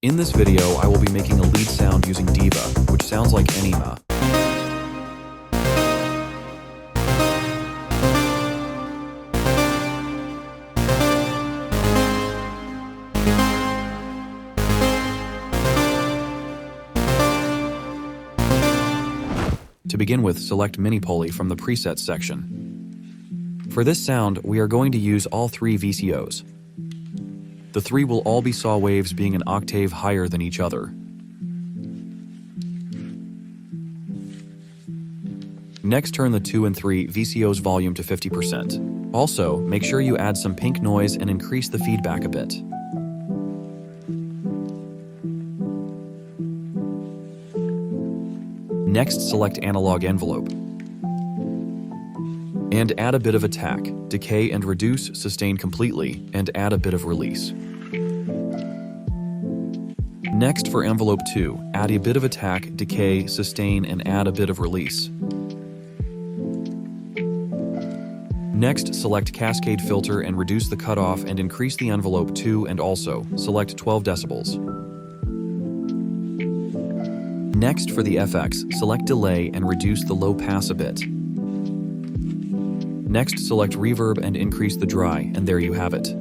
In this video, I will be making a lead sound using diva, which sounds like ANYMA. To begin with, select Mini Poly from the Presets section. For this sound, we are going to use all three VCOs. The three will all be saw waves being an octave higher than each other. Next, turn the 2 and 3 VCOs volume to 50%. Also, make sure you add some pink noise and increase the feedback a bit. Next, select Analog Envelope. And add a bit of attack, decay and reduce, sustain completely, and add a bit of release. Next, for envelope 2, add a bit of attack, decay, sustain, and add a bit of release. Next, select Cascade Filter and reduce the cutoff and increase the envelope 2 and also select 12 decibels. Next, for the FX, select Delay and reduce the low pass a bit. Next, select Reverb and increase the dry, and there you have it.